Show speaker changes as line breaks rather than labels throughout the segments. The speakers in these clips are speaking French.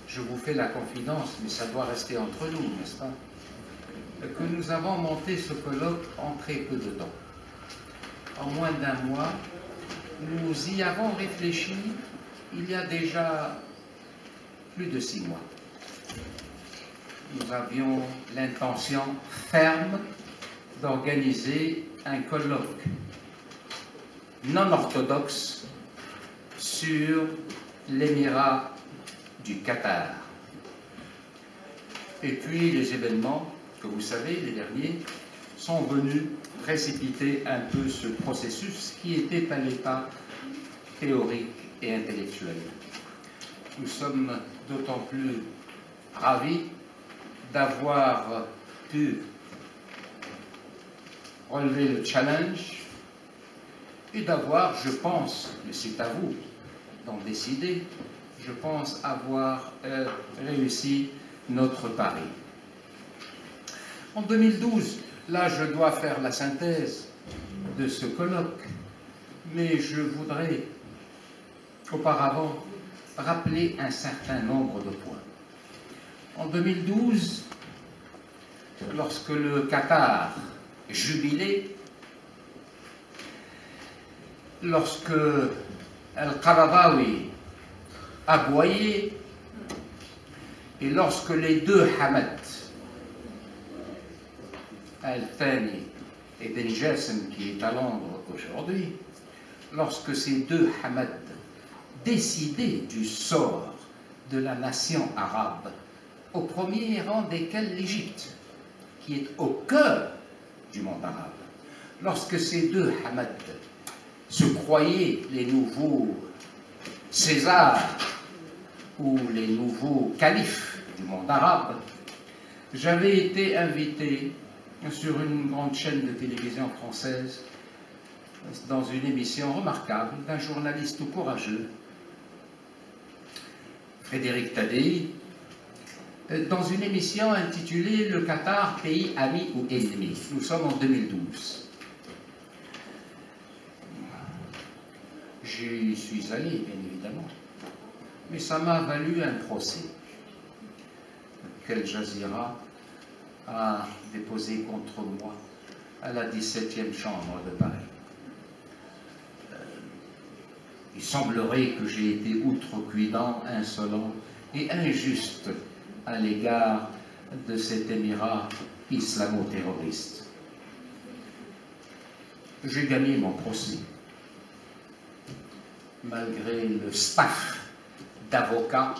je vous fais la confidence, mais ça doit rester entre nous, n'est-ce pas, que nous avons monté ce colloque en très peu de temps. En moins d'un mois, nous y avons réfléchi il y a déjà plus de 6 mois. Nous avions l'intention ferme d'organiser un colloque non orthodoxe sur l'émirat du Qatar. Et puis les événements, que vous savez, les derniers, sont venus précipiter un peu ce processus qui était à l'état théorique et intellectuel. Nous sommes d'autant plus ravis d'avoir pu relever le challenge et d'avoir, je pense, mais c'est à vous d'en décider, je pense avoir réussi notre pari. En 2012, là je dois faire la synthèse de ce colloque, mais je voudrais auparavant rappeler un certain nombre de points. En 2012, lorsque le Qatar jubilait, lorsque Al-Qaradawi aboyait, et lorsque les deux Hamad, Al-Thani et Ben Jassem, qui est à Londres aujourd'hui, lorsque ces deux Hamad décidaient du sort de la nation arabe, au premier rang desquels l'Égypte, qui est au cœur du monde arabe, lorsque ces deux Hamad se croyaient les nouveaux Césars ou les nouveaux califes du monde arabe, j'avais été invité sur une grande chaîne de télévision française dans une émission remarquable d'un journaliste courageux, Frédéric Tadei, dans une émission intitulée « Le Qatar, pays ami ou ennemi ». Nous sommes en 2012. J'y suis allé, bien évidemment, mais ça m'a valu un procès qu'Al Jazeera a déposé contre moi à la 17e chambre de Paris. Il semblerait que j'ai été outrecuidant, insolent et injuste à l'égard de cet émirat islamo-terroriste. J'ai gagné mon procès, malgré le staff d'avocats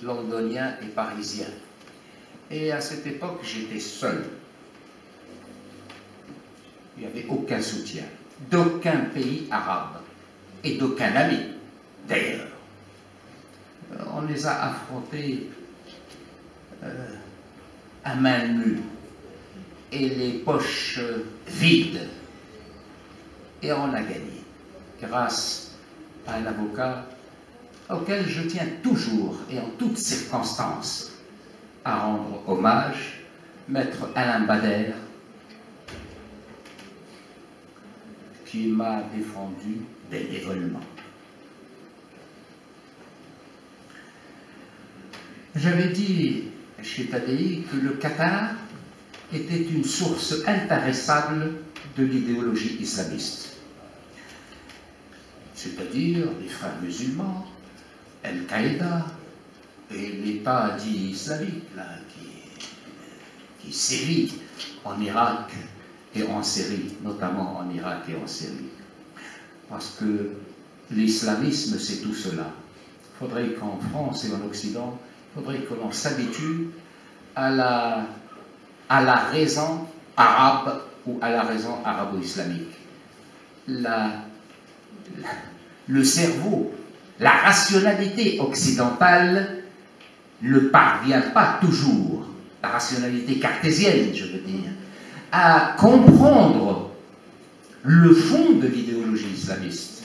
londoniens et parisiens. Et à cette époque, j'étais seul. Il n'y avait aucun soutien d'aucun pays arabe et d'aucun ami, d'ailleurs. On les a affrontés à main nue et les poches vides. Et on a gagné, grâce à un avocat auquel je tiens toujours et en toutes circonstances à rendre hommage, Maître Alain Bader, qui m'a défendu bénévolement. J'avais dit chez Tadei que le Qatar était une source intarissable de l'idéologie islamiste, c'est-à-dire les frères musulmans, Al-Qaïda et l'État dit islamique là, qui sévit en Irak et en Syrie, notamment en Irak et en Syrie. Parce que l'islamisme, c'est tout cela. Il faudrait qu'en France et en Occident, il faudrait que l'on s'habitue à la raison arabe ou à la raison arabo-islamique. Le cerveau, la rationalité occidentale ne parvient pas toujours, la rationalité cartésienne, je veux dire, à comprendre le fond de l'idéologie islamiste.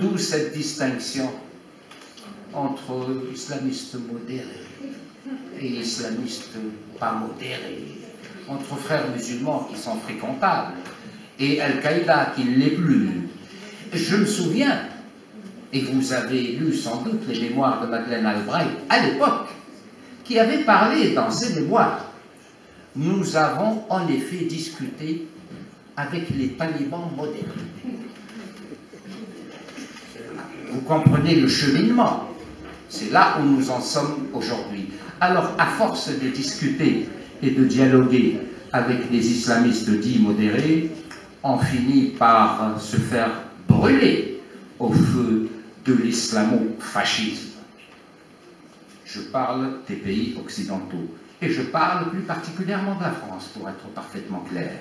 D'où cette distinction entre islamistes modérés et islamistes pas modérés, entre frères musulmans qui sont fréquentables et Al-Qaïda qui ne l'est plus. Je me souviens, et vous avez lu sans doute les mémoires de Madeleine Albright à l'époque, qui avait parlé dans ses mémoires. Nous avons en effet discuté avec les talibans modérés. Vous comprenez le cheminement. C'est là où nous en sommes aujourd'hui. Alors, à force de discuter et de dialoguer avec les islamistes dits modérés, on finit par se faire brûler au feu de l'islamo-fascisme. Je parle des pays occidentaux. Et je parle plus particulièrement de la France, pour être parfaitement clair.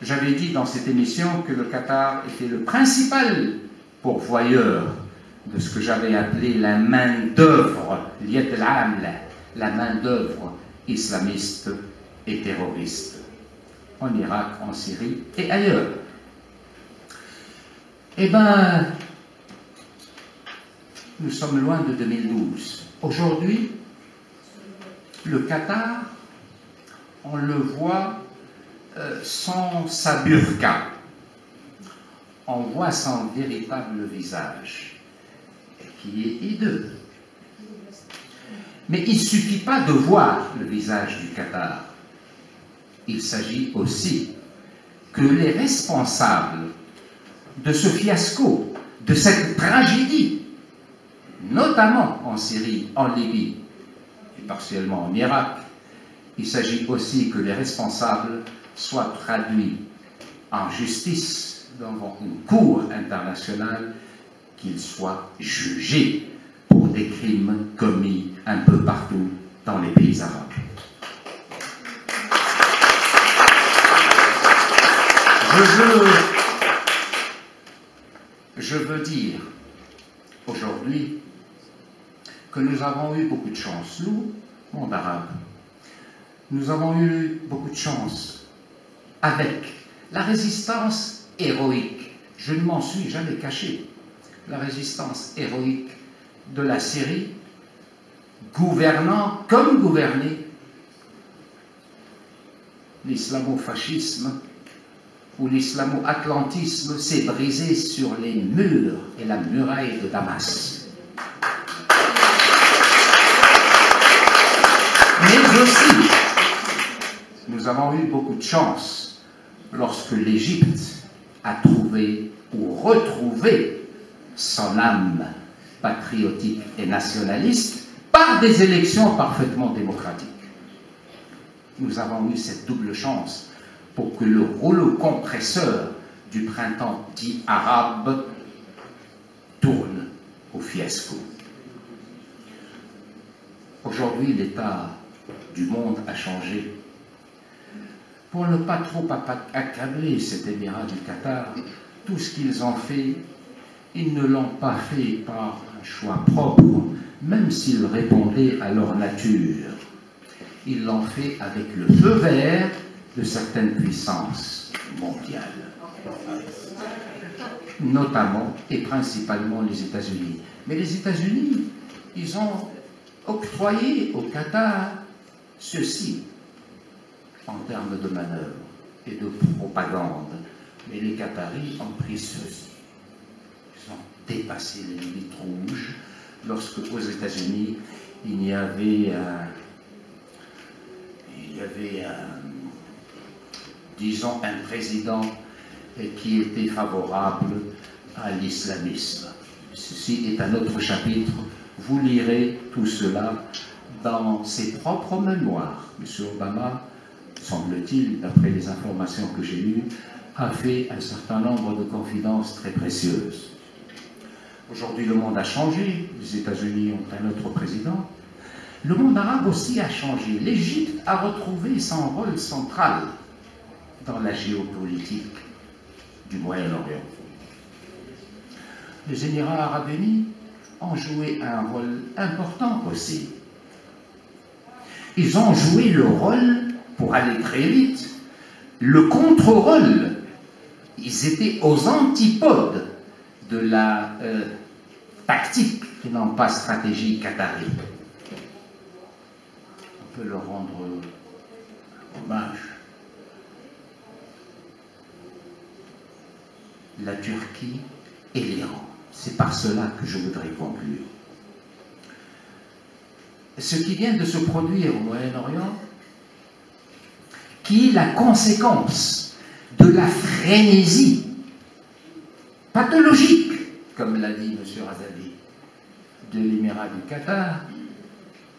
J'avais dit dans cette émission que le Qatar était le principal pourvoyeur de ce que j'avais appelé la main-d'œuvre, la main-d'œuvre islamiste et terroriste, en Irak, en Syrie et ailleurs. Eh bien, nous sommes loin de 2012. Aujourd'hui, le Qatar, on le voit sans sa burqa. On voit son véritable visage, qui est hideux. Mais il ne suffit pas de voir le visage du Qatar. Il s'agit aussi que les responsables de ce fiasco, de cette tragédie, notamment en Syrie, en Libye, et partiellement en Irak, il s'agit aussi que les responsables soient traduits en justice devant une cour internationale, qu'ils soient jugés pour des crimes commis un peu partout dans les pays arabes. Je veux dire aujourd'hui que nous avons eu beaucoup de chance, nous, monde arabe. Nous avons eu beaucoup de chance avec la résistance héroïque. Je ne m'en suis jamais caché. La résistance héroïque de la Syrie, gouvernant comme gouverné l'islamo-fascisme ou l'islamo-atlantisme s'est brisé sur les murs et la muraille de Damas. Mais aussi, nous avons eu beaucoup de chance lorsque l'Égypte a trouvé ou retrouvé son âme patriotique et nationaliste par des élections parfaitement démocratiques. Nous avons eu cette double chance pour que le rouleau compresseur du printemps dit arabe tourne au fiasco. Aujourd'hui, l'état du monde a changé. Pour ne pas trop accabler cet émirat du Qatar, tout ce qu'ils ont fait, ils ne l'ont pas fait par un choix propre, même s'ils répondaient à leur nature. Ils l'ont fait avec le feu vert de certaines puissances mondiales, notamment et principalement les États-Unis. Mais les États-Unis, ils ont octroyé au Qatar ceci en termes de manœuvre et de propagande. Mais les Qataris ont pris ceci. Ils ont dépassé les limites rouges lorsque aux États-Unis il y avait disons, un président qui était favorable à l'islamisme. Ceci est un autre chapitre. Vous lirez tout cela dans ses propres mémoires. M. Obama, semble-t-il, d'après les informations que j'ai eues, a fait un certain nombre de confidences très précieuses. Aujourd'hui, le monde a changé. Les États-Unis ont un autre président. Le monde arabe aussi a changé. L'Égypte a retrouvé son rôle central dans la géopolitique du Moyen-Orient. Les Émirats arabes unis ont joué un rôle important aussi. Ils ont joué le rôle, pour aller très vite, le contre-rôle. Ils étaient aux antipodes de la tactique et non pas stratégie qatari. On peut leur rendre hommage. La Turquie et l'Iran. C'est par cela que je voudrais conclure. ce qui vient de se produire au Moyen-Orient, qui est la conséquence de la frénésie pathologique, comme l'a dit M. Razali, de l'Émirat du Qatar,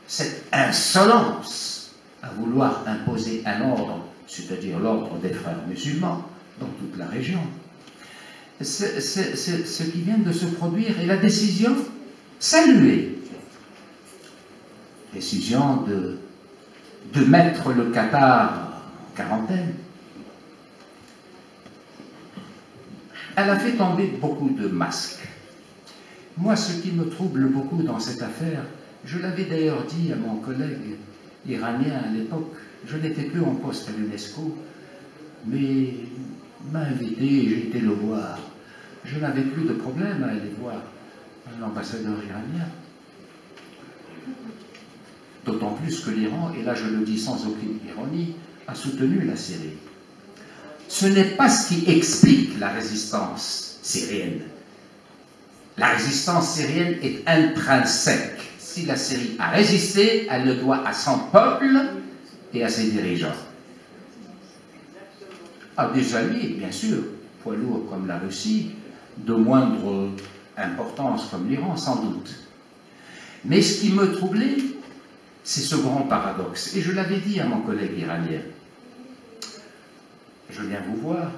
cette insolence à vouloir imposer un ordre, c'est-à-dire l'ordre des frères musulmans, dans toute la région. Ce qui vient de se produire est la décision saluée, décision de mettre le Qatar en quarantaine. Elle a fait tomber beaucoup de masques. Moi, ce qui me trouble beaucoup dans cette affaire, je l'avais d'ailleurs dit à mon collègue iranien à l'époque, je n'étais plus en poste à l'UNESCO, mais m'a invité et j'ai été le voir. Je n'avais plus de problème à aller voir l'ambassadeur iranien. D'autant plus que l'Iran, et là je le dis sans aucune ironie, a soutenu la Syrie. Ce n'est pas ce qui explique la résistance syrienne. La résistance syrienne est intrinsèque. Si la Syrie a résisté, elle le doit à son peuple et à ses dirigeants. À des alliés, bien sûr, poids lourds comme la Russie, de moindre importance comme l'Iran, sans doute. Mais ce qui me troublait, c'est ce grand paradoxe. Et je l'avais dit à mon collègue iranien. Je viens vous voir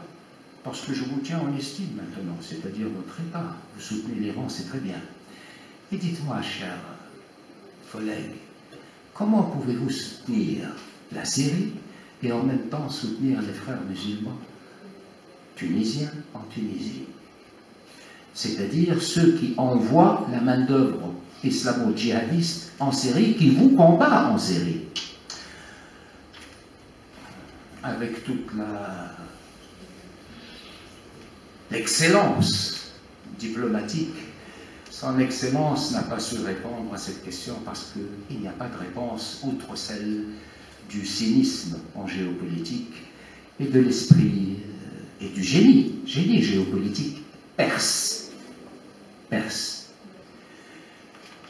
parce que je vous tiens en estime maintenant, c'est-à-dire votre État. Vous soutenez l'Iran, c'est très bien. Et dites-moi, cher collègue, comment pouvez-vous soutenir la Syrie et en même temps soutenir les frères musulmans tunisiens en Tunisie? C'est-à-dire ceux qui envoient la main-d'œuvre islamo-djihadiste en Syrie, qui vous combat en Syrie. Avec toute l'excellence diplomatique, son Excellence n'a pas su répondre à cette question parce qu'il n'y a pas de réponse outre celle du cynisme en géopolitique et de l'esprit et du génie géopolitique perse.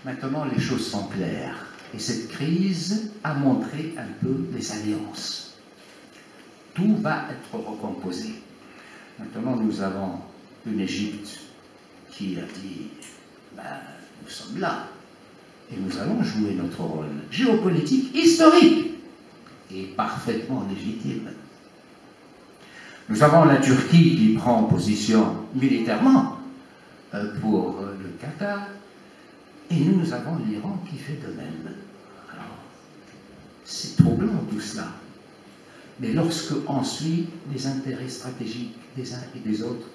Maintenant, les choses sont claires et cette crise a montré un peu les alliances. Tout va être recomposé. Maintenant, nous avons une Égypte qui a dit nous sommes là et nous allons jouer notre rôle géopolitique historique et parfaitement légitime. Nous avons la Turquie qui prend position militairement pour le Qatar et nous avons l'Iran qui fait de même. Alors, c'est troublant tout cela. Mais lorsque on suit les intérêts stratégiques des uns et des autres,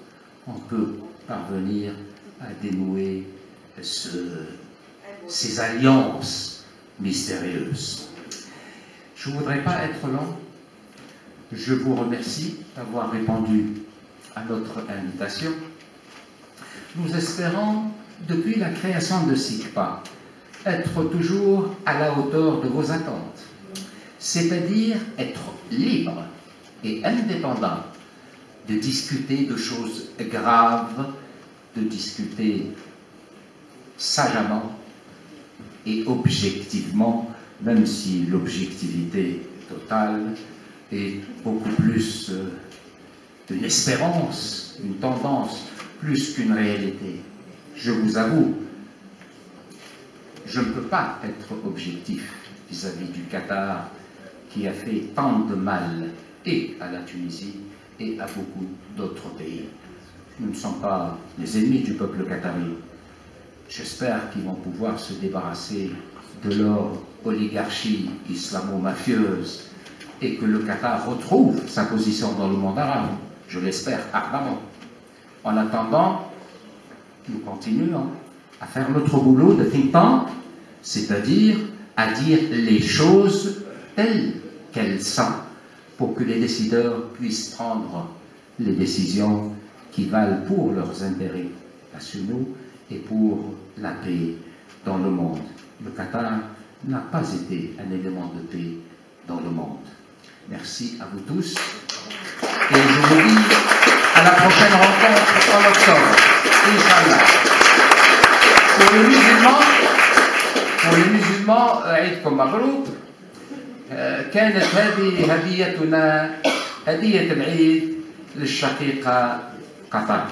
on peut parvenir à dénouer ces alliances mystérieuses. Je ne voudrais pas être long. Je vous remercie d'avoir répondu à notre invitation. Nous espérons, depuis la création de SICPA, être toujours à la hauteur de vos attentes, c'est-à-dire être libre et indépendant de discuter de choses graves, de discuter sagemment et objectivement, même si l'objectivité totale est beaucoup plus une espérance, une tendance, plus qu'une réalité. Je vous avoue, je ne peux pas être objectif vis-à-vis du Qatar qui a fait tant de mal et à la Tunisie et à beaucoup d'autres pays. Nous ne sommes pas les ennemis du peuple qatari. J'espère qu'ils vont pouvoir se débarrasser de leur oligarchie islamo-mafieuse et que le Qatar retrouve sa position dans le monde arabe. Je l'espère ardemment. En attendant, nous continuons à faire notre boulot de think tank, c'est-à-dire à dire les choses telles qu'elles sont, pour que les décideurs puissent prendre les décisions qui valent pour leurs intérêts nationaux et pour la paix dans le monde. Le Qatar n'a pas été un élément de paix dans le monde. Merci à vous tous. Et je vous dis à la prochaine rencontre en octobre, Inch'Allah. Pour les musulmans, فرانشمون عيدكم مبروك. كانت هذه هديتنا، هدية العيد للشقيقة قطر.